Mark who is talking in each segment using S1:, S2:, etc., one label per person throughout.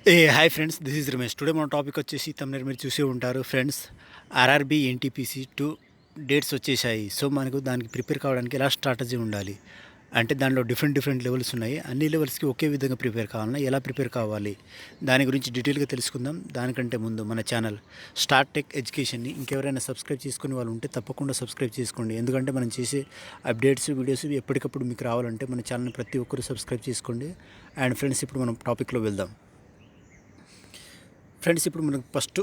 S1: Hi friends, this is Ramesh. Today మన topic వచ్చేసి తమిళ మీరు చూసే ఉంటారు ఫ్రెండ్స్. ఆర్ఆర్బీ ఎన్టీపీసీ 2 డేట్స్ వచ్చేసాయి. సో మనకు దానికి ప్రిపేర్ కావడానికి ఎలా స్ట్రాటజీ ఉండాలి అంటే దానిలో డిఫరెంట్ లెవెల్స్ ఉన్నాయి. అన్ని లెవెల్స్కి ఒకే విధంగా ప్రిపేర్ కావాలన్నా ఎలా ప్రిపేర్ కావాలి దాని గురించి డీటెయిల్గా తెలుసుకుందాం. దానికంటే ముందు మన ఛానల్ స్టార్ట్ టెక్ ఎడ్యుకేషన్ని ఇంకెవరైనా సబ్స్క్రైబ్ చేసుకునే వాళ్ళు ఉంటే తప్పకుండా సబ్స్క్రైబ్ చేసుకోండి. ఎందుకంటే మనం చేసే అప్డేట్స్ వీడియోస్ ఎప్పటికప్పుడు మీకు రావాలంటే మన ఛానల్ని ప్రతి ఒక్కరు సబ్స్క్రైబ్ చేసుకోండి. అండ్ ఫ్రెండ్స్, ఇప్పుడు మనం టాపిక్లో వెళ్దాం. ఫ్రెండ్స్, ఇప్పుడు మనకు ఫస్ట్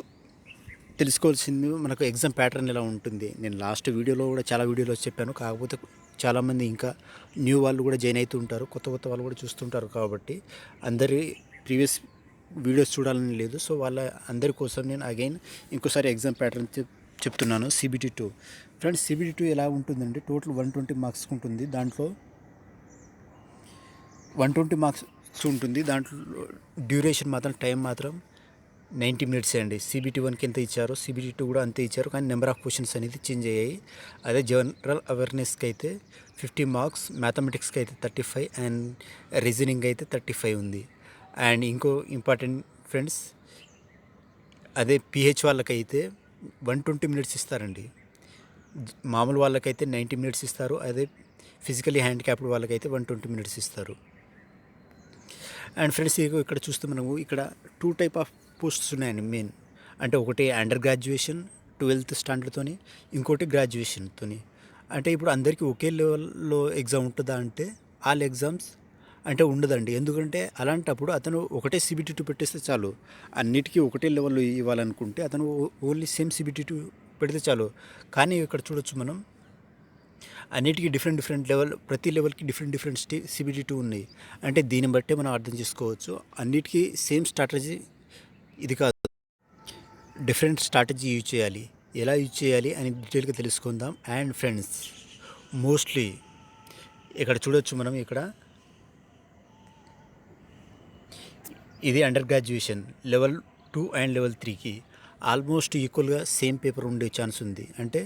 S1: తెలుసుకోవాల్సింది మనకు ఎగ్జామ్ ప్యాటర్న్ ఎలా ఉంటుంది. నేను లాస్ట్ వీడియోలో కూడా చాలా వీడియోలో చెప్పాను. కాకపోతే చాలామంది ఇంకా న్యూ వాళ్ళు కూడా జాయిన్ అవుతూ ఉంటారు, కొత్త వాళ్ళు కూడా చూస్తుంటారు. కాబట్టి అందరి ప్రీవియస్ వీడియోస్ చూడాలని లేదు. సో వాళ్ళ అందరి కోసం నేను అగైన్ ఇంకోసారి ఎగ్జామ్ ప్యాటర్న్ చెప్తున్నాను. CBT 2 ఫ్రెండ్స్, CBT 2 ఎలా ఉంటుందంటే టోటల్ 120 మార్క్స్ ఉంటుంది. దాంట్లో 120 మార్క్స్ ఉంటుంది. దాంట్లో డ్యూరేషన్ మాత్రం టైం మాత్రం 90 మినిట్స్ అండి. CBT 1కి ఎంత ఇచ్చారో CBT 2 కూడా అంతే ఇచ్చారు, కానీ నెంబర్ ఆఫ్ క్వశ్చన్స్ అనేది చేంజ్ అయ్యాయి. అదే జనరల్ అవేర్నెస్కి అయితే 50 మార్క్స్, మ్యాథమెటిక్స్కి అయితే 35 అండ్ రీజనింగ్ అయితే 35 ఉంది. అండ్ ఇంకో ఇంపార్టెంట్ ఫ్రెండ్స్, అదే PH వాళ్ళకైతే 120 మినిట్స్ ఇస్తారండి. మామూలు వాళ్ళకైతే 90 మినిట్స్ ఇస్తారు. అదే ఫిజికలీ హ్యాండిక్యాప్డ్ వాళ్ళకైతే 120 మినిట్స్ ఇస్తారు. అండ్ ఫ్రెండ్స్, ఇక్కడ చూస్తే మనము ఇక్కడ 2 టైప్ ఆఫ్ పోస్ట్స్ ఉన్నాయండి మెయిన్. అంటే ఒకటి అండర్ గ్రాడ్యుయేషన్ 12th స్టాండర్డ్తోని, ఇంకోటి గ్రాడ్యుయేషన్తోని. అంటే ఇప్పుడు అందరికీ ఒకే లెవెల్లో ఎగ్జామ్ ఉంటుందా అంటే ఆల్ ఎగ్జామ్స్ అంటే ఉండదండి. ఎందుకంటే అలాంటప్పుడు అతను ఒకటే CBT 2 పెట్టేస్తే చాలు. అన్నిటికీ ఒకటే లెవెల్లో ఇవ్వాలనుకుంటే అతను ఓన్లీ సేమ్ CBT 2 పెడితే చాలు. కానీ ఇక్కడ చూడొచ్చు మనం అన్నిటికీ డిఫరెంట్ లెవెల్, ప్రతి లెవెల్కి డిఫరెంట్ CBT 2 ఉన్నాయి. అంటే దీన్ని బట్టే మనం అర్థం చేసుకోవచ్చు. అన్నిటికీ సేమ్ స్ట్రాటజీ ఇది కాదు, డిఫరెంట్ స్ట్రాటజీ యూజ్ చేయాలి. ఎలా యూజ్ చేయాలి అని డీటెయిల్గా తెలుసుకుందాం. అండ్ ఫ్రెండ్స్, మోస్ట్లీ ఇక్కడ చూడొచ్చు మనం, ఇక్కడ ఇది under graduation level 2 and level 3కి ఆల్మోస్ట్ ఈక్వల్గా సేమ్ పేపర్ ఉండే ఛాన్స్ ఉంది. అంటే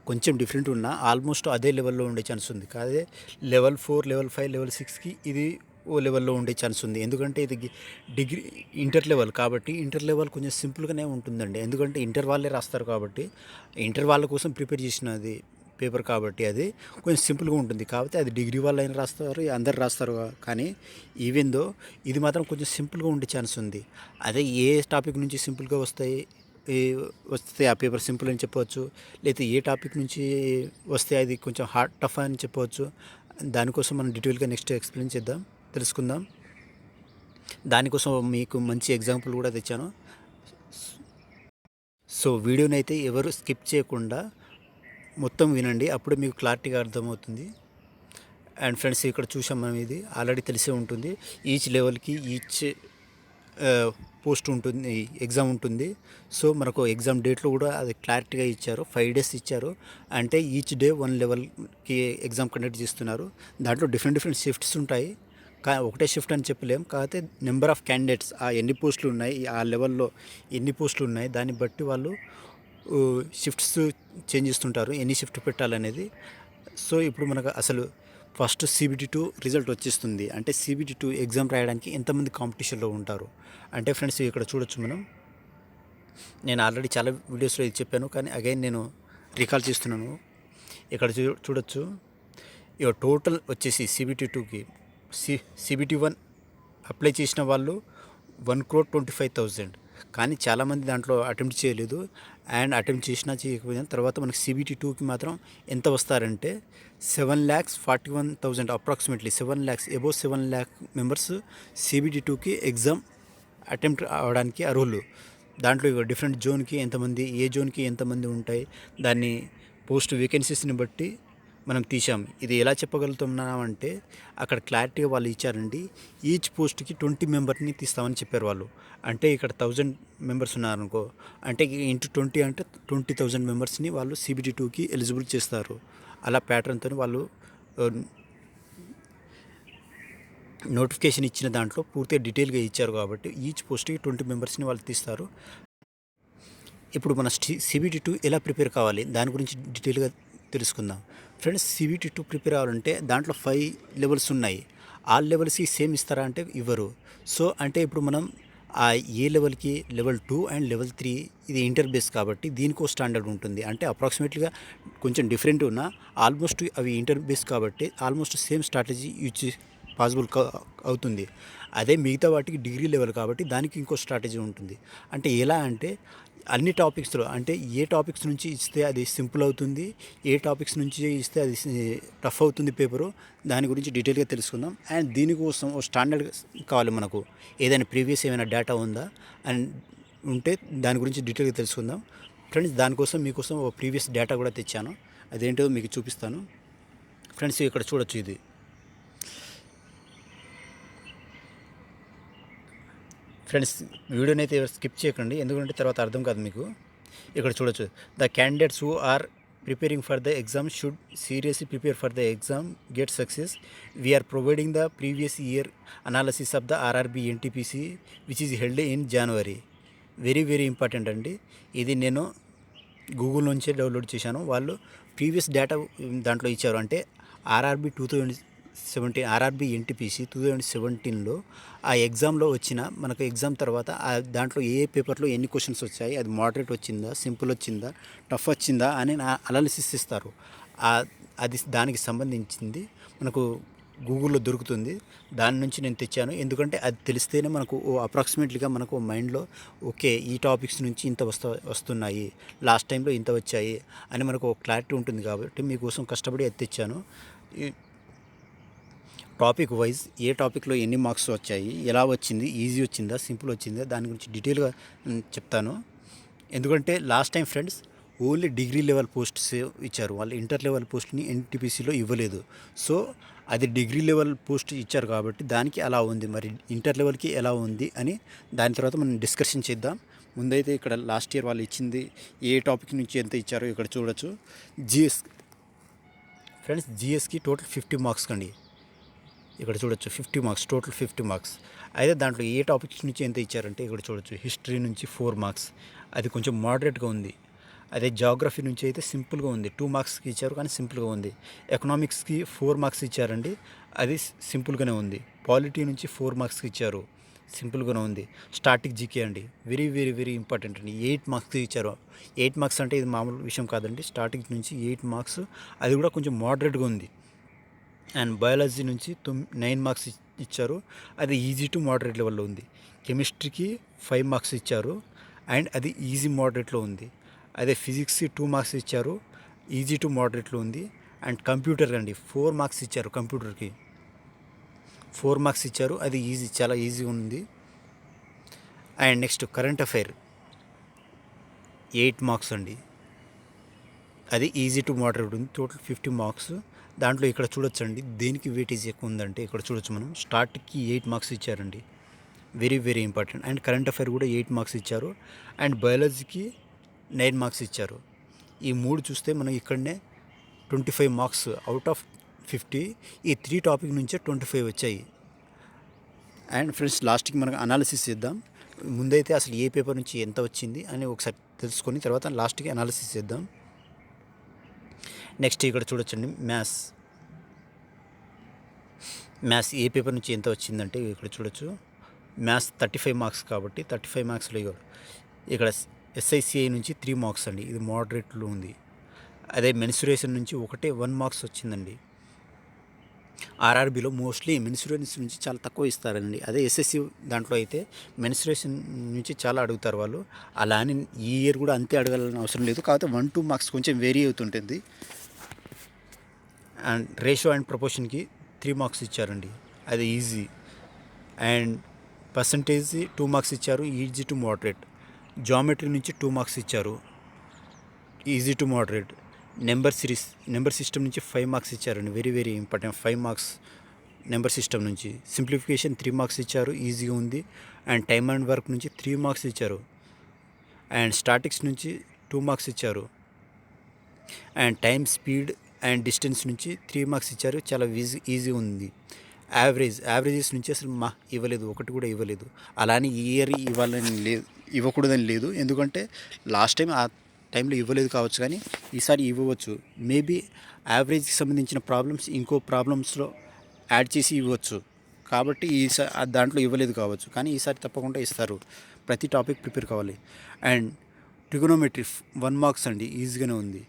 S1: కొంచెం డిఫరెంట్ ఉన్నా ఆల్మోస్ట్ అదే లెవెల్లో ఉండే ఛాన్స్ ఉంది. కాదే లెవెల్ 4, లెవెల్ 5, లెవెల్ 6కి ఇది ఓ లెవెల్లో ఉండే ఛాన్స్ ఉంది. ఎందుకంటే ఇది డిగ్రీ ఇంటర్ లెవెల్ కాబట్టి ఇంటర్ లెవెల్ కొంచెం సింపుల్గానే ఉంటుందండి. ఎందుకంటే ఇంటర్ వాళ్ళే రాస్తారు కాబట్టి, ఇంటర్ వాళ్ళ కోసం ప్రిపేర్ చేసినది పేపర్ కాబట్టి అది కొంచెం సింపుల్గా ఉంటుంది. కాకపోతే అది డిగ్రీ వాళ్ళు అయినా రాస్తారు, అందరు రాస్తారు. కానీ ఈవెన్ దో ఇది మాత్రం కొంచెం సింపుల్గా ఉండే ఛాన్స్ ఉంది. అదే ఏ టాపిక్ నుంచి సింపుల్గా వస్తే ఆ పేపర్ సింపుల్ అని చెప్పవచ్చు. లేకపోతే ఏ టాపిక్ నుంచి వస్తే అది కొంచెం హార్డ్ టఫ్ అని చెప్పవచ్చు. దానికోసం మనం డీటెయిల్గా నెక్స్ట్ ఎక్స్ప్లెయిన్ చేద్దాం, తెలుసుకుందాం. దానికోసం మీకు మంచి ఎగ్జాంపుల్ కూడా తెచ్చాను. సో వీడియోని అయితే ఎవరు స్కిప్ చేయకుండా మొత్తం వినండి, అప్పుడు మీకు క్లారిటీగా అర్థమవుతుంది. అండ్ ఫ్రెండ్స్, ఇక్కడ చూసాం మనం, ఇది ఆల్రెడీ తెలిసే ఉంటుంది. ఈచ్ లెవెల్కి ఈచ్ పోస్ట్ ఉంటుంది, ఎగ్జామ్ ఉంటుంది. సో మనకు ఎగ్జామ్ డేట్లో కూడా అది క్లారిటీగా ఇచ్చారు. 5 days ఇచ్చారు. అంటే ఈచ్ డే 1 లెవెల్కి ఎగ్జామ్ కండక్ట్ చేస్తున్నారు. దాంట్లో డిఫరెంట్ షిఫ్ట్స్ ఉంటాయి. ఒకటే షిఫ్ట్ అని చెప్పలేం. కాకపోతే నెంబర్ ఆఫ్ క్యాండిడేట్స్, ఆ ఎన్ని పోస్టులు ఉన్నాయి, ఆ లెవెల్లో ఎన్ని పోస్టులు ఉన్నాయి, దాన్ని బట్టి వాళ్ళు షిఫ్ట్స్ చేంజ్ చేస్తుంటారు, ఎన్ని షిఫ్ట్ పెట్టాలనేది. సో ఇప్పుడు మనకు అసలు ఫస్ట్ CBT 2 రిజల్ట్ వచ్చేస్తుంది. అంటే CBT 2 ఎగ్జామ్ రాయడానికి ఎంతమంది కాంపిటీషన్లో ఉంటారు అంటే ఫ్రెండ్స్, ఇక్కడ చూడొచ్చు మనం. నేను ఆల్రెడీ చాలా వీడియోస్లో ఇది చెప్పాను, కానీ అగైన్ నేను రికాల్ చేస్తున్నాను. ఇక్కడ చూడొచ్చు, ఇక టోటల్ వచ్చేసి CBT 2కి CBT 1 అప్లై చేసిన వాళ్ళు 1,25,000. కానీ చాలామంది దాంట్లో అటెంప్ట్ చేయలేదు. అండ్ అటెంప్ట్ చేసినా చేయకపోయినా తర్వాత మనకి CBT 2కి మాత్రం ఎంత వస్తారంటే 7,41,000, approximately 7 lakhs, above 7 lakh members CBT 2కి ఎగ్జామ్ అటెంప్ట్ అవ్వడానికి అర్హులు. దాంట్లో ఇక డిఫరెంట్ జోన్కి ఎంతమంది, ఏ జోన్కి ఎంతమంది ఉంటాయి, దాన్ని పోస్ట్ వేకెన్సీస్ని బట్టి మనం తీసాం. ఇది ఎలా చెప్పగలుగుతున్నామంటే అక్కడ క్లారిటీగా వాళ్ళు ఇచ్చారండి. ఈచ్ పోస్ట్కి 20 మెంబర్ని తీస్తామని చెప్పారు వాళ్ళు. అంటే ఇక్కడ 1000 మెంబర్స్ ఉన్నారనుకో, అంటే ఇంటూ 20 అంటే 20,000 మెంబర్స్ని వాళ్ళు CBT 2కి ఎలిజిబుల్ చేస్తారు. అలా ప్యాటర్న్తో వాళ్ళు నోటిఫికేషన్ ఇచ్చిన దాంట్లో పూర్తిగా డీటెయిల్గా ఇచ్చారు. కాబట్టి ఈచ్ పోస్ట్కి 20 మెంబర్స్ని వాళ్ళు తీస్తారు. ఇప్పుడు మన CBT 2 ఎలా ప్రిపేర్ కావాలి దాని గురించి డీటెయిల్గా తెలుసుకుందాం. ఫ్రెండ్స్, CBT 2 ప్రిపేర్ అవ్వాలంటే దాంట్లో 5 లెవెల్స్ ఉన్నాయి. ఆ లెవెల్స్కి సేమ్ ఇస్తారా అంటే ఇవ్వరు. సో అంటే ఇప్పుడు మనం ఆ ఏ లెవెల్కి లెవెల్ 2 అండ్ లెవెల్ 3 ఇది ఇంటర్ బేస్ కాబట్టి దీనికో స్టాండర్డ్ ఉంటుంది. అంటే అప్రాక్సిమేట్లీగా కొంచెం డిఫరెంట్ ఉన్న ఆల్మోస్ట్ అవి ఇంటర్ బేస్ కాబట్టి almost same strategy use possible అవుతుంది. అదే మిగతా వాటికి డిగ్రీ లెవెల్ కాబట్టి దానికి ఇంకో స్ట్రాటజీ ఉంటుంది. అంటే ఎలా అంటే అన్ని టాపిక్స్లో అంటే ఏ టాపిక్స్ నుంచి ఇస్తే అది సింపుల్ అవుతుంది, ఏ టాపిక్స్ నుంచి ఇస్తే అది టఫ్ అవుతుంది పేపరు, దాని గురించి డీటెయిల్గా తెలుసుకుందాం. అండ్ దీనికోసం ఓ స్టాండర్డ్ కావాలి మనకు. ఏదైనా ప్రీవియస్ ఏమైనా డేటా ఉందా అండ్ ఉంటే దాని గురించి డీటెయిల్గా తెలుసుకుందాం. ఫ్రెండ్స్, దానికోసం మీకోసం ఓ ప్రీవియస్ డేటా కూడా తెచ్చాను. అదేంటో మీకు చూపిస్తాను. ఫ్రెండ్స్, ఇక్కడ చూడొచ్చు. ఇది ఫ్రెండ్స్, వీడియోని అయితే స్కిప్ చేయకండి, ఎందుకంటే తర్వాత అర్థం కాదు మీకు. ఇక్కడ చూడొచ్చు, the candidates who are preparing for the exam should seriously prepare for the exam get success. We are providing the previous year analysis of the RRB NTPC which is held in January. Very very important అండి. ఇది నేను Google నుంచే download చేశాను. వాళ్ళు previous data దాంట్లో ఇచ్చారు. అంటే RRB 2017 RRB NTPC 2017లో ఆ ఎగ్జామ్లో వచ్చిన మనకు ఎగ్జామ్ తర్వాత దాంట్లో ఏ పేపర్లో ఎన్ని క్వశ్చన్స్ వచ్చాయి, అది మోడరేట్ వచ్చిందా, సింపుల్ వచ్చిందా, టఫ్ వచ్చిందా అని అనాలిసిస్ ఇస్తారు. అది దానికి సంబంధించింది మనకు గూగుల్లో దొరుకుతుంది. దాని నుంచి నేను తెచ్చాను. ఎందుకంటే అది తెలిస్తేనే మనకు అప్రాక్సిమేట్లీగా మనకు మైండ్లో ఓకే ఈ టాపిక్స్ నుంచి ఇంత వస్తున్నాయి, లాస్ట్ టైంలో ఇంత వచ్చాయి అని మనకు ఒక క్లారిటీ ఉంటుంది. కాబట్టి మీకోసం కష్టపడి అది తెచ్చాను. టాపిక్ వైజ్ ఏ టాపిక్లో ఎన్ని మార్క్స్ వచ్చాయి, ఎలా వచ్చింది, ఈజీ వచ్చిందా, సింపుల్ వచ్చిందా, దాని గురించి డీటెయిల్గా చెప్తాను. ఎందుకంటే last time friends only degree level posts ఇచ్చారు, వాళ్ళు ఇంటర్ లెవెల్ పోస్ట్ని ఎన్టీపీసీలో ఇవ్వలేదు. సో అది డిగ్రీ లెవెల్ పోస్ట్ ఇచ్చారు కాబట్టి దానికి అలా ఉంది. మరి ఇంటర్ లెవెల్కి ఎలా ఉంది అని దాని తర్వాత మనం డిస్కషన్ చేద్దాం. ముందైతే ఇక్కడ లాస్ట్ ఇయర్ వాళ్ళు ఇచ్చింది ఏ టాపిక్ నుంచి ఎంత ఇచ్చారో ఇక్కడ చూడొచ్చు. జిఎస్ ఫ్రెండ్స్, జిఎస్కి టోటల్ 50 మార్క్స్ కండి. ఇక్కడ చూడొచ్చు 50 మార్క్స్, టోటల్ 50 మార్క్స్. అయితే దాంట్లో ఏ టాపిక్స్ నుంచి ఎంత ఇచ్చారంటే ఇక్కడ చూడొచ్చు. హిస్టరీ నుంచి 4 మార్క్స్, అది కొంచెం మోడరేట్గా ఉంది. అదే జాగ్రఫీ నుంచి అయితే సింపుల్గా ఉంది, 2 మార్క్స్కి ఇచ్చారు కానీ సింపుల్గా ఉంది. ఎకనామిక్స్కి 4 మార్క్స్ ఇచ్చారండి, అది సింపుల్గానే ఉంది. పాలిటీ నుంచి 4 మార్క్స్కి ఇచ్చారు, సింపుల్గానే ఉంది. స్టాటిక్ జీకే అండి, వెరీ వెరీ వెరీ ఇంపార్టెంట్ అండి. 8 మార్క్స్కి ఇచ్చారు. 8 మార్క్స్ అంటే ఇది మామూలు విషయం కాదండి. స్టాటిక్ నుంచి 8 మార్క్స్, అది కూడా కొంచెం మోడరేట్గా ఉంది. అండ్ బయాలజీ నుంచి 9 మార్క్స్ ఇచ్చారు, అది ఈజీ టు మోడరేట్ లెవెల్లో ఉంది. కెమిస్ట్రీకి 5 మార్క్స్ ఇచ్చారు అండ్ అది ఈజీ మోడరేట్లో ఉంది. అదే ఫిజిక్స్కి 2 మార్క్స్ ఇచ్చారు, ఈజీ టు మోడరేట్లో ఉంది. అండ్ కంప్యూటర్ అండి 4 మార్క్స్ ఇచ్చారు, కంప్యూటర్కి 4 మార్క్స్ ఇచ్చారు, అది ఈజీ, చాలా ఈజీ ఉంది. And next current affair 8 marks అండి, అది ఈజీ టు మోడరేట్ ఉంది. Total 50 marks. దాంట్లో ఇక్కడ చూడొచ్చండి దేనికి వెయిటేజ్ ఎక్కువ ఉందంటే ఇక్కడ చూడొచ్చు మనం. స్టార్ట్కి 8 మార్క్స్ ఇచ్చారండి, very very important. And current affair కూడా 8 మార్క్స్ ఇచ్చారు. అండ్ బయాలజీకి 9 మార్క్స్ ఇచ్చారు. ఈ 3 చూస్తే మనం ఇక్కడనే 25 మార్క్స్ అవుట్ ఆఫ్ 50 ఈ 3 టాపిక్ నుంచే 25 వచ్చాయి. అండ్ ఫ్రెండ్స్, లాస్ట్కి మనకు అనాలిసిస్ చేద్దాం. ముందైతే అసలు ఏ పేపర్ నుంచి ఎంత వచ్చింది అని ఒకసారి తెలుసుకొని తర్వాత లాస్ట్కి అనాలిసిస్ చేద్దాం. నెక్స్ట్ ఇక్కడ చూడొచ్చండి, మ్యాథ్స్ ఏ పేపర్ నుంచి ఎంత వచ్చిందంటే ఇక్కడ చూడొచ్చు. మ్యాథ్స్ 35 మార్క్స్ కాబట్టి 35 మార్క్స్లో ఇక్కడ ఎస్ఐసిఐ నుంచి 3 మార్క్స్ అండి, ఇది మోడరేట్లో ఉంది. అదే మెన్సురేషన్ నుంచి 1 మార్క్స్ వచ్చిందండి. ఆర్ఆర్బీలో మోస్ట్లీ మెన్సురేషన్ నుంచి చాలా తక్కువ ఇస్తారండి. అదే ఎస్ఎస్సి దాంట్లో అయితే మెన్సురేషన్ నుంచి చాలా అడుగుతారు వాళ్ళు. అలా అని ఈ ఇయర్ కూడా అంతే అడగాలని అవసరం లేదు, కాకపోతే 1-2 మార్క్స్ కొంచెం వేరీ అవుతుంటుంది. అండ్ రేషియో అండ్ ప్రపోర్షన్కి 3 మార్క్స్ ఇచ్చారండి, అది ఈజీ. అండ్ పర్సంటేజ్ 2 మార్క్స్ ఇచ్చారు, ఈజీ టు మోడరేట్. జామెట్రీ నుంచి 2 మార్క్స్ ఇచ్చారు, easy to moderate. Number system నుంచి 5 మార్క్స్ ఇచ్చారండి, very very important. 5 marks number system నుంచి. సింప్లిఫికేషన్ 3 మార్క్స్ ఇచ్చారు, ఈజీగా ఉంది. అండ్ టైమ్ అండ్ వర్క్ నుంచి 3 మార్క్స్ ఇచ్చారు. అండ్ స్టాటిక్స్ నుంచి 2 మార్క్స్ ఇచ్చారు. And time, speed and distance నుంచి 3 మార్క్స్ ఇచ్చారు, చాలా ఈజీ ఉంది. యావరేజెస్ నుంచి అసలు ఇవ్వలేదు, ఒకటి కూడా ఇవ్వలేదు. అలానే ఈ ఇయర్ ఇవ్వాలని లేదు, ఇవ్వకూడదని లేదు. ఎందుకంటే లాస్ట్ టైం ఆ టైంలో ఇవ్వలేదు కావచ్చు, కానీ ఈసారి ఇవ్వవచ్చు. మేబీ యావరేజ్కి సంబంధించిన ప్రాబ్లమ్స్ ఇంకో ప్రాబ్లమ్స్లో యాడ్ చేసి ఇవ్వచ్చు. కాబట్టి దాంట్లో ఇవ్వలేదు కావచ్చు, కానీ ఈసారి తప్పకుండా ఇస్తారు. ప్రతి టాపిక్ ప్రిపేర్ కావాలి. అండ్ ట్రిగోనోమెట్రీ 1 మార్క్స్ అండి, ఈజీగానే ఉంది.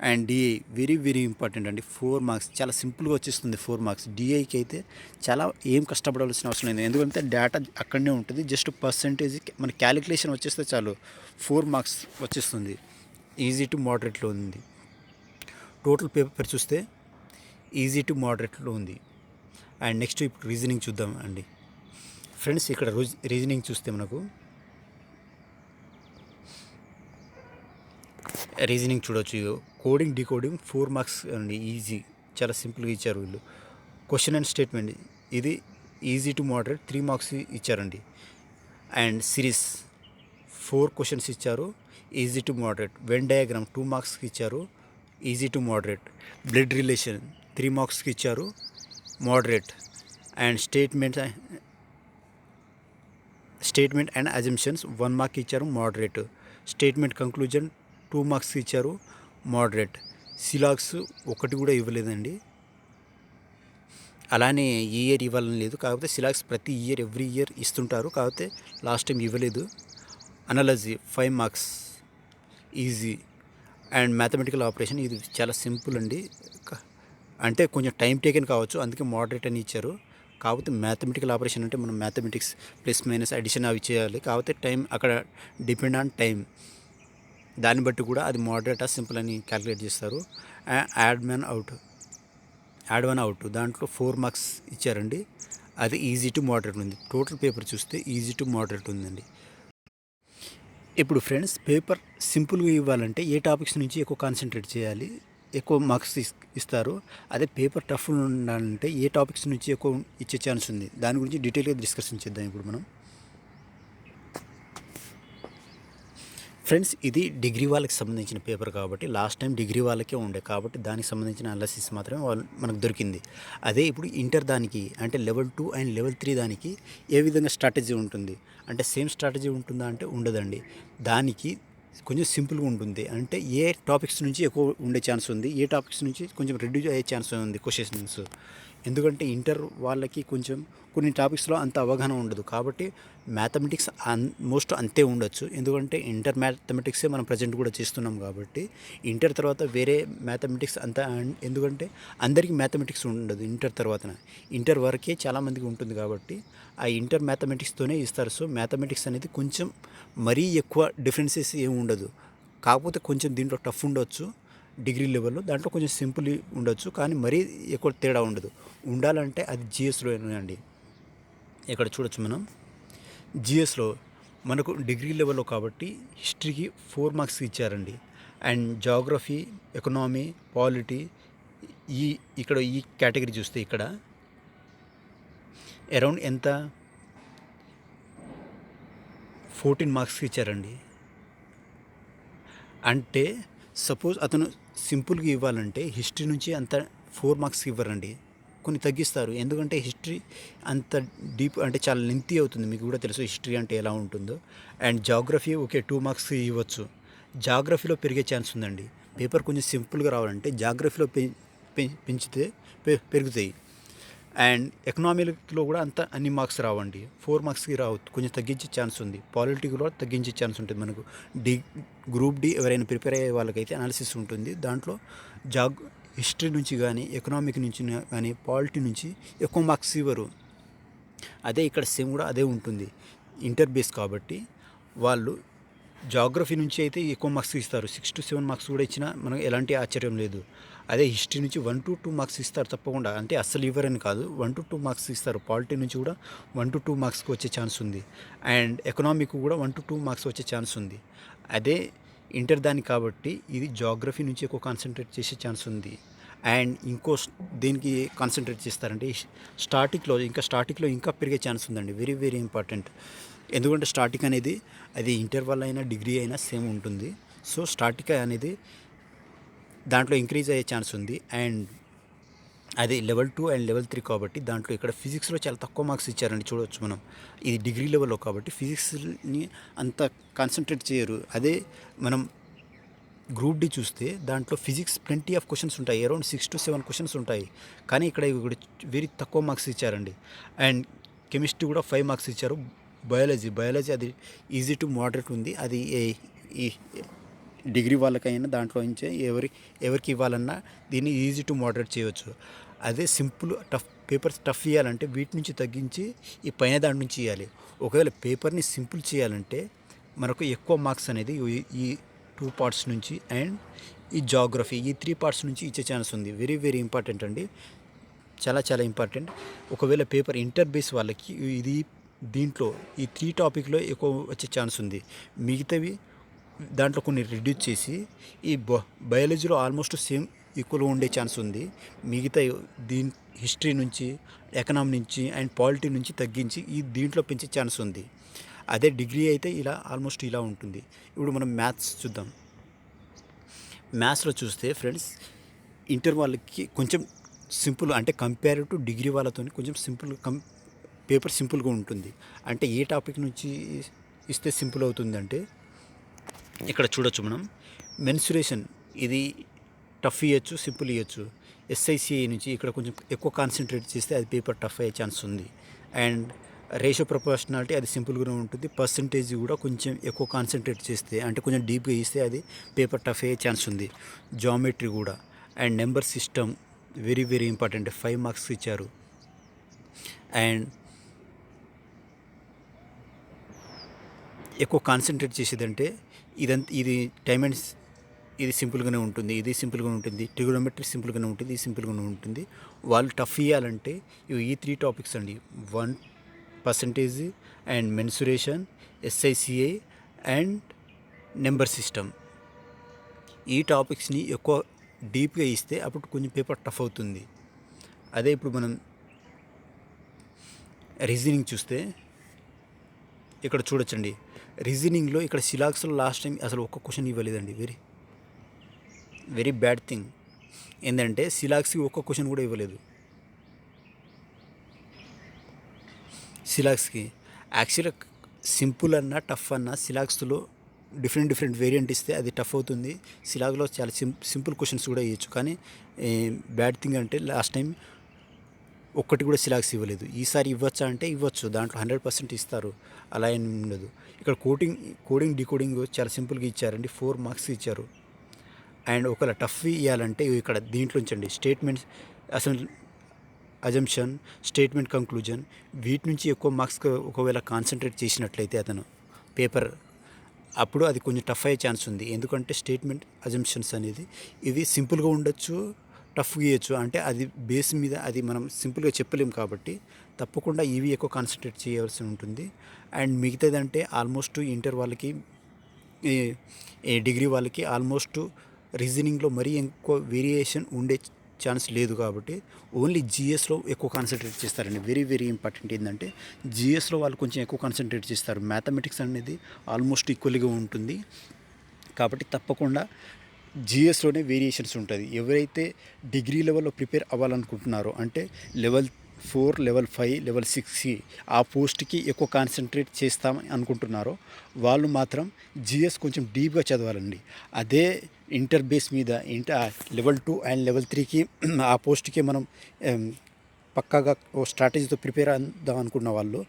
S1: And DI very very important అండి, 4 మార్క్స్ చాలా సింపుల్గా వచ్చేస్తుంది. 4 మార్క్స్ డిఐకి అయితే చాలా ఏం కష్టపడాల్సిన అవసరం లేదు, ఎందుకంటే డేటా అక్కడనే ఉంటుంది. జస్ట్ పర్సంటేజ్ మన క్యాలిక్యులేషన్ వచ్చేస్తే చాలు 4 మార్క్స్ వచ్చేస్తుంది. ఈజీ టు మోడరేట్లో ఉంది. టోటల్ పేపర్ చూస్తే ఈజీ టు మోడరేట్లో ఉంది. అండ్ నెక్స్ట్ ఇప్పుడు రీజనింగ్ చూద్దాం అండి ఫ్రెండ్స్. ఇక్కడ రీజనింగ్ చూస్తే మనకు రీజనింగ్ చూడవచ్చు. కోడింగ్ డీకోడింగ్ 4 మార్క్స్ అండి, ఈజీ, చాలా సింపుల్గా ఇచ్చారు వీళ్ళు. క్వశ్చన్ అండ్ స్టేట్మెంట్ ఇది ఈజీ టు మోడరేట్ 3 మార్క్స్ ఇచ్చారండి. అండ్ సిరీస్ 4 క్వశ్చన్స్ ఇచ్చారు, easy to moderate. Venn diagram 2 మార్క్స్కి ఇచ్చారు, easy to moderate. Blood relation 3 మార్క్స్కి ఇచ్చారు, moderate. And statement and assumptions 1 mark ఇచ్చారు, మోడరేట్. స్టేట్మెంట్ కంక్లూజన్ 2 మార్క్స్ ఇచ్చారు, మోడరేట్. సిలాగ్స్ ఒకటి కూడా ఇవ్వలేదండి. అలానే ఈ ఇయర్ ఇవ్వాలని లేదు, కాకపోతే సిలాగ్స్ ప్రతి ఇయర్ ఎవ్రీ ఇయర్ ఇస్తుంటారు, కాకపోతే లాస్ట్ టైం ఇవ్వలేదు. Analogy 5 marks, easy. And mathematical operation ఇది చాలా సింపుల్ అండి, అంటే కొంచెం టైం టేకెన్ కావచ్చు, అందుకే మోడరేట్ అని ఇచ్చారు. కాకపోతే మ్యాథమెటికల్ ఆపరేషన్ అంటే మనం మ్యాథమెటిక్స్ ప్లస్ మైనస్ అడిషన్ అవి చేయాలి, కాకపోతే టైం అక్కడ డిపెండ్ ఆన్ టైం, దాన్ని బట్టి కూడా అది మోడరేట్ సింపుల్ అని క్యాలిక్యులేట్ చేస్తారు. యాడ్ వన్ అవుట్ దాంట్లో 4 మార్క్స్ ఇచ్చారండి, అది ఈజీ టు మోడరేట్ ఉంది. టోటల్ పేపర్ చూస్తే ఈజీ టు మోడరేట్ ఉందండి. ఇప్పుడు ఫ్రెండ్స్, పేపర్ సింపుల్గా ఇవ్వాలంటే ఏ టాపిక్స్ నుంచి ఎక్కువ కాన్సన్ట్రేట్ చేయాలి, ఎక్కువ మార్క్స్ ఇస్తారు. అదే పేపర్ టఫ్ ఉండాలంటే ఏ టాపిక్స్ నుంచి ఎక్కువ ఇచ్చే ఛాన్స్ ఉంది, దాని గురించి డీటెయిల్గా డిస్కషన్ చేద్దాం ఇప్పుడు మనం. ఫ్రెండ్స్, ఇది డిగ్రీ వాళ్ళకి సంబంధించిన పేపర్ కాబట్టి లాస్ట్ టైం డిగ్రీ వాళ్ళకే ఉండే, కాబట్టి దానికి సంబంధించిన అనాలిసిస్ మాత్రమే మనకు దొరికింది. అదే ఇప్పుడు ఇంటర్ దానికి అంటే లెవెల్ 2 అండ్ లెవెల్ 3 దానికి ఏ విధంగా స్ట్రాటజీ ఉంటుంది అంటే సేమ్ స్ట్రాటజీ ఉంటుందా అంటే ఉండదండి. దానికి కొంచెం సింపుల్గా ఉంటుంది, అంటే ఏ టాపిక్స్ నుంచి ఎక్కువ ఉండే ఛాన్స్ ఉంది, ఏ టాపిక్స్ నుంచి కొంచెం రెడ్యూస్ అయ్యే ఛాన్స్ ఉంది క్వశ్చన్స్. ఎందుకంటే ఇంటర్ వాళ్ళకి కొంచెం కొన్ని టాపిక్స్లో అంత అవగాహన ఉండదు, కాబట్టి మ్యాథమెటిక్స్ మోస్ట్ అంతే ఉండొచ్చు. ఎందుకంటే ఇంటర్ మ్యాథమెటిక్సే మనం ప్రజెంట్ కూడా చేస్తున్నాం, కాబట్టి ఇంటర్ తర్వాత వేరే మ్యాథమెటిక్స్ అంత, ఎందుకంటే అందరికీ మ్యాథమెటిక్స్ ఉండదు ఇంటర్ తర్వాత, ఇంటర్ వరకే చాలామందికి ఉంటుంది, కాబట్టి ఆ ఇంటర్ మ్యాథమెటిక్స్తోనే ఇస్తారు. సో మ్యాథమెటిక్స్ అనేది కొంచెం మరీ ఎక్కువ డిఫరెన్సెస్ ఏమి ఉండదు, కాకపోతే కొంచెం దీంట్లో టఫ్ ఉండొచ్చు డిగ్రీ లెవెల్లో, దాంట్లో కొంచెం సింపుల్ ఉండొచ్చు, కానీ మరీ ఎక్కువ తేడా ఉండదు. ఉండాలంటే అది జిఎస్లో అండి. ఇక్కడ చూడొచ్చు మనం జిఎస్లో మనకు డిగ్రీ లెవెల్లో కాబట్టి హిస్టరీకి 4 మార్క్స్ ఇచ్చారండి. అండ్ జాగ్రఫీ, ఎకనామీ, పాలిటీ ఇక్కడ ఈ కేటగిరీ చూస్తే ఇక్కడ అరౌండ్ ఎంత 14 మార్క్స్కి ఇచ్చారండి. అంటే సపోజ్ అతను సింపుల్గా ఇవ్వాలంటే హిస్టరీ నుంచి అంత 4 మార్క్స్కి ఇవ్వరండి, కొన్ని తగ్గిస్తారు. ఎందుకంటే హిస్టరీ అంత డీప్ అంటే చాలా లెంతీ అవుతుంది, మీకు కూడా తెలుసు హిస్టరీ అంటే ఎలా ఉంటుందో. అండ్ జాగ్రఫీ ఓకే 2 మార్క్స్ ఇవ్వచ్చు, జాగ్రఫీలో పెరిగే ఛాన్స్ ఉందండి. పేపర్ కొంచెం సింపుల్గా రావాలంటే జాగ్రఫీలో పెంచితే పెరుగుతాయి. అండ్ ఎకనామీలో కూడా అంత అన్ని మార్క్స్ రావండి, 4 మార్క్స్కి రావు, కొంచెం తగ్గించే ఛాన్స్ ఉంది. పాలిటిక్లో తగ్గించే ఛాన్స్ ఉంటుంది. మనకు గ్రూప్ డి ఎవరైనా ప్రిపేర్ అయ్యే వాళ్ళకైతే అనాలిసిస్ ఉంటుంది, దాంట్లో హిస్టరీ నుంచి కానీ ఎకనామిక్ నుంచి కానీ పాలిటీ నుంచి ఎక్కువ మార్క్స్ ఇవ్వరు. అదే ఇక్కడ సేమ్ కూడా అదే ఉంటుంది, ఇంటర్ బేస్ కాబట్టి వాళ్ళు జాగ్రఫీ నుంచి అయితే ఎక్కువ మార్క్స్ ఇస్తారు, 6 to 7 మార్క్స్ కూడా ఇచ్చినా మనకు ఎలాంటి ఆశ్చర్యం లేదు. అదే హిస్టరీ నుంచి 1 to 2 మార్క్స్ ఇస్తారు తప్పకుండా, అంటే అస్సలు ఇవ్వరని కాదు, 1 to 2 మార్క్స్ ఇస్తారు. పాలిటీ నుంచి కూడా 1 to 2 మార్క్స్కి వచ్చే ఛాన్స్ ఉంది. అండ్ ఎకనామిక్ కూడా 1 to 2 మార్క్స్ వచ్చే ఛాన్స్ ఉంది. అదే ఇంటర్ దాని కాబట్టి ఇది జాగ్రఫీ నుంచి ఎక్కువ కాన్సన్ట్రేట్ చేసే ఛాన్స్ ఉంది. అండ్ ఇంకో దేనికి కాన్సన్ట్రేట్ చేస్తారంటే స్టాటిక్లో ఇంకా పెరిగే ఛాన్స్ ఉందండి, వెరీ వెరీ ఇంపార్టెంట్. ఎందుకంటే స్టాటిక్ అనేది అది ఇంటర్ వల్ల అయినా డిగ్రీ అయినా సేమ్ ఉంటుంది. సో స్టాటిక్ అనేది దాంట్లో ఇంక్రీజ్ అయ్యే ఛాన్స్ ఉంది. అండ్ అది లెవెల్ 2 అండ్ లెవెల్ 3 కాబట్టి దాంట్లో ఇక్కడ ఫిజిక్స్లో చాలా తక్కువ మార్క్స్ ఇచ్చారండి, చూడవచ్చు మనం. ఇది డిగ్రీ లెవెల్లో కాబట్టి ఫిజిక్స్ని అంత కాన్సన్ట్రేట్ చేయరు. అదే మనం గ్రూప్ డి చూస్తే దాంట్లో ఫిజిక్స్ ప్lenty ఆఫ్ క్వశ్చన్స్ ఉంటాయి. అరౌండ్ 6-7 క్వశ్చన్స్ ఉంటాయి. కానీ ఇక్కడ వెరీ తక్కువ మార్క్స్ ఇచ్చారండి. అండ్ కెమిస్ట్రీ కూడా 5 మార్క్స్ ఇచ్చారు. బయాలజీ అది ఈజీ టు మోడరేట్ ఉంది. అది ఈ డిగ్రీ వాళ్ళకైనా దాంట్లో నుంచే ఎవరికి ఇవ్వాలన్నా దీన్ని ఈజీ టు మోడరేట్ చేయవచ్చు. అదే సింపుల్ పేపర్స్ టఫ్ ఇవ్వాలంటే వీటి నుంచి తగ్గించి ఈ పైన దాని నుంచి ఇవ్వాలి. ఒకవేళ పేపర్ని సింపుల్ చేయాలంటే మనకు ఎక్కువ మార్క్స్ అనేది ఈ 2 పార్ట్స్ నుంచి అండ్ ఈ జాగ్రఫీ ఈ 3 పార్ట్స్ నుంచి ఇచ్చే ఛాన్స్ ఉంది. వెరీ ఇంపార్టెంట్ అండి, చాలా ఇంపార్టెంట్. ఒకవేళ పేపర్ ఇంటర్ బేస్ వాళ్ళకి దీంట్లో ఈ 3 టాపిక్లో ఎక్కువ వచ్చే ఛాన్స్ ఉంది. మిగతావి దాంట్లో కొన్ని రిడ్యూస్ చేసి ఈ బయాలజీలో ఆల్మోస్ట్ సేమ్ ఈక్వల్గా ఉండే ఛాన్స్ ఉంది. మిగతా హిస్టరీ నుంచి, ఎకనామీ నుంచి అండ్ పాలిటీ నుంచి తగ్గించి దీంట్లో పెంచే ఛాన్స్ ఉంది. అదే డిగ్రీ అయితే ఆల్మోస్ట్ ఇలా ఉంటుంది. ఇప్పుడు మనం మ్యాథ్స్ చూద్దాం. మ్యాథ్స్లో చూస్తే ఫ్రెండ్స్ ఇంటర్ వాళ్ళకి కొంచెం సింపుల్, అంటే కంపేర్ టు డిగ్రీ వాళ్ళతో కొంచెం పేపర్ సింపుల్గా ఉంటుంది. అంటే ఏ టాపిక్ నుంచి ఇస్తే సింపుల్ అవుతుందంటే ఇక్కడ చూడొచ్చు మనం. మెన్సురేషన్ ఇది టఫ్ ఇవ్వచ్చు, సింపుల్ ఇవ్వచ్చు. SICI నుంచి ఇక్కడ కొంచెం ఎక్కువ కాన్సన్ట్రేట్ చేస్తే అది పేపర్ టఫ్ అయ్యే ఛాన్స్ ఉంది. అండ్ రేషియో ప్రొపోర్షనాలిటీ అది సింపుల్గానే ఉంటుంది. పర్సంటేజ్ కూడా కొంచెం ఎక్కువ కాన్సన్ట్రేట్ చేస్తే, అంటే కొంచెం డీప్గా ఇస్తే అది పేపర్ టఫ్ అయ్యే ఛాన్స్ ఉంది. జామెట్రీ కూడా and number system very important. 5 marks ఇచ్చారు. అండ్ ఎక్కువ కాన్సన్ట్రేట్ చేసేదంటే ఇది టైమ్ అండ్ ఇది సింపుల్గానే ఉంటుంది, ఇది సింపుల్గా ఉంటుంది. ట్రిగోనోమెట్రీ సింపుల్గానే ఉంటుంది, ఇది సింపుల్గానే ఉంటుంది. వాళ్ళు టఫ్ ఇవ్వాలంటే ఈ 3 టాపిక్స్ అండి. 1 percentage and mensuration, SICI and number system. ఈ టాపిక్స్ని ఎక్కువ డీప్గా ఇస్తే అప్పుడు కొంచెం పేపర్ టఫ్ అవుతుంది. అదే ఇప్పుడు మనం రీజనింగ్ చూస్తే ఇక్కడ చూడొచ్చండి. రీజనింగ్లో ఇక్కడ సిలాక్స్లో లాస్ట్ టైం అసలు ఒక్క క్వశ్చన్ ఇవ్వలేదండి. Very bad thing. ఏంటంటే సిలాక్స్కి ఒక్క క్వశ్చన్ కూడా ఇవ్వలేదు. సిలాక్స్కి యాక్చువల్గా సింపుల్ అన్నా టఫ్ అన్నా సిలాక్స్లో డిఫరెంట్ వేరియంట్ ఇస్తే అది టఫ్ అవుతుంది. సిలాక్లో చాలా సింపుల్ క్వశ్చన్స్ కూడా ఇవ్వచ్చు. కానీ బ్యాడ్ థింగ్ అంటే లాస్ట్ టైం ఒక్కటి కూడా సిలాక్స్ ఇవ్వలేదు. ఈసారి ఇవ్వచ్చా అంటే ఇవ్వచ్చు, దాంట్లో 100% ఇస్తారు, అలా ఏం ఉండదు. ఇక్కడ కోడింగ్ డికోడింగ్ చాలా సింపుల్గా ఇచ్చారండి. 4 మార్క్స్ ఇచ్చారు. అండ్ ఒకవేళ టఫ్ ఇవ్వాలంటే ఇక్కడ దీంట్లో ఉంచండి. స్టేట్మెంట్స్ అజంప్షన్, స్టేట్మెంట్ కంక్లూజన్, వీటి నుంచి ఎక్కువ మార్క్స్ ఒకవేళ కాన్సన్ట్రేట్ చేసినట్లయితే అతను పేపర్, అప్పుడు అది కొంచెం టఫ్ అయ్యే ఛాన్స్ ఉంది. ఎందుకంటే స్టేట్మెంట్ అజంప్షన్స్ అనేది ఇవి సింపుల్గా ఉండొచ్చు, టఫ్గా ఇవ్వచ్చు. అంటే అది బేస్ మీద అది మనం సింపుల్గా చెప్పలేము కాబట్టి తప్పకుండా ఇవి ఎక్కువ కాన్సన్ట్రేట్ చేయవలసి ఉంటుంది. అండ్ మిగతాదంటే ఆల్మోస్ట్ ఇంటర్ వాళ్ళకి, డిగ్రీ వాళ్ళకి ఆల్మోస్ట్ రీజనింగ్లో మరీ ఎక్కువ వేరియేషన్ ఉండే ఛాన్స్ లేదు కాబట్టి ఓన్లీ GSలో ఎక్కువ కాన్సన్ట్రేట్ చేస్తారండి. వెరీ ఇంపార్టెంట్ ఏంటంటే GSలో వాళ్ళు కొంచెం ఎక్కువ కాన్సన్ట్రేట్ చేస్తారు. మ్యాథమెటిక్స్ అనేది ఆల్మోస్ట్ ఈక్వల్గా ఉంటుంది కాబట్టి తప్పకుండా GSలోనే వేరియేషన్స్ ఉంటుంది. ఎవరైతే డిగ్రీ లెవెల్లో ప్రిపేర్ అవ్వాలనుకుంటున్నారో, అంటే లెవెల్ 4, లెవెల్ 5, లెవెల్ 6 ఆ పోస్ట్కి ఎక్కువ కాన్సన్ట్రేట్ చేస్తాం అనుకుంటున్నారో వాళ్ళు మాత్రం GS కొంచెం డీప్గా చదవాలండి. అదే ఇంటర్ బేస్ మీద లెవెల్ 2 అండ్ లెవెల్ 3కి ఆ పోస్ట్కి మనం పక్కాగా ఓ స్ట్రాటజీతో ప్రిపేర్ అవుదాం అనుకున్న వాళ్ళు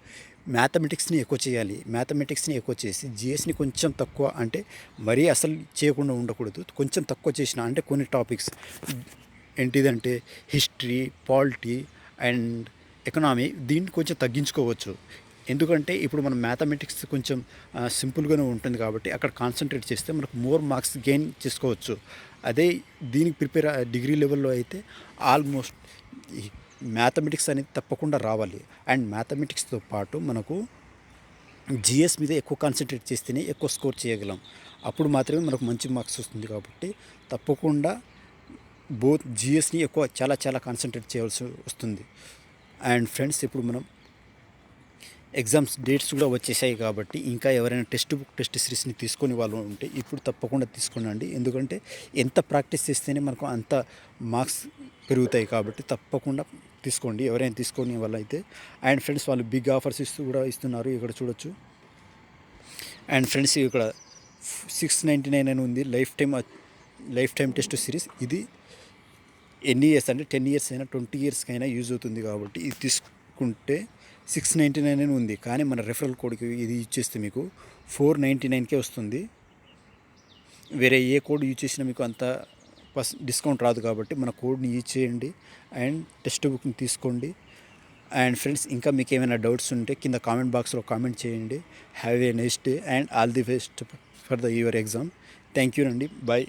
S1: మ్యాథమెటిక్స్ని ఎక్కువ చేయాలి. మ్యాథమెటిక్స్ని ఎక్కువ చేసి GSని కొంచెం తక్కువ, అంటే మరీ అసలు చేయకుండా ఉండకూడదు. కొంచెం తక్కువ చేసిన, అంటే కొన్ని టాపిక్స్ ఏంటిదంటే హిస్టరీ, పాలిటీ అండ్ ఎకనామీ, దీన్ని కొంచెం తగ్గించుకోవచ్చు. ఎందుకంటే ఇప్పుడు మనం మ్యాథమెటిక్స్ కొంచెం సింపుల్గానే ఉంటుంది కాబట్టి అక్కడ కాన్సన్ట్రేట్ చేస్తే మనకు మోర్ మార్క్స్ గెయిన్ చేసుకోవచ్చు. అదే దీనికి ప్రిపేర్ డిగ్రీ లెవెల్లో అయితే ఆల్మోస్ట్ మ్యాథమెటిక్స్ అనేది తప్పకుండా రావాలి. అండ్ మ్యాథమెటిక్స్తో పాటు మనకు GS మీద ఎక్కువ కాన్సన్ట్రేట్ చేస్తేనే ఎక్కువ స్కోర్ చేయగలం. అప్పుడు మాత్రమే మనకు మంచి మార్క్స్ వస్తుంది. కాబట్టి తప్పకుండా బోత్ GSని ఎక్కువ చాలా కాన్సన్ట్రేట్ చేయవలసి వస్తుంది. అండ్ ఫ్రెండ్స్, ఇప్పుడు మనం ఎగ్జామ్స్ డేట్స్ కూడా వచ్చేసాయి కాబట్టి ఇంకా ఎవరైనా టెస్ట్ సిరీస్ని తీసుకొని వాళ్ళు ఉంటే ఇప్పుడు తప్పకుండా తీసుకోండి. ఎందుకంటే ఎంత ప్రాక్టీస్ చేస్తేనే మనకు అంత మార్క్స్ పెరుగుతాయి కాబట్టి తప్పకుండా తీసుకోండి, ఎవరైనా తీసుకొని వాళ్ళైతే. అండ్ ఫ్రెండ్స్, వాళ్ళు బిగ్ ఆఫర్స్ కూడా ఇస్తున్నారు, ఇక్కడ చూడొచ్చు. అండ్ ఫ్రెండ్స్, ఇక్కడ 699 అని ఉంది, life time life time test series. ఇది ఎన్ని ఇయర్స్ అంటే 10 ఇయర్స్ అయినా 20 ఇయర్స్కి అయినా యూజ్ అవుతుంది కాబట్టి ఇది తీసుకుంటే 699 అని ఉంది. కానీ మన రెఫరల్ కోడ్కి ఇది యూజ్ చేస్తే మీకు 499కే వస్తుంది. వేరే ఏ కోడ్ యూజ్ చేసినా మీకు అంత డిస్కౌంట్ రాదు కాబట్టి మన కోడ్ని యూజ్ చేయండి అండ్ టెక్స్ట్ బుక్ని తీసుకోండి. అండ్ ఫ్రెండ్స్, ఇంకా మీకు ఏమైనా డౌట్స్ ఉంటే కింద కామెంట్ బాక్స్లో కామెంట్ చేయండి. Have a nice day and all the best for your exam. Thank you అండి. బాయ్.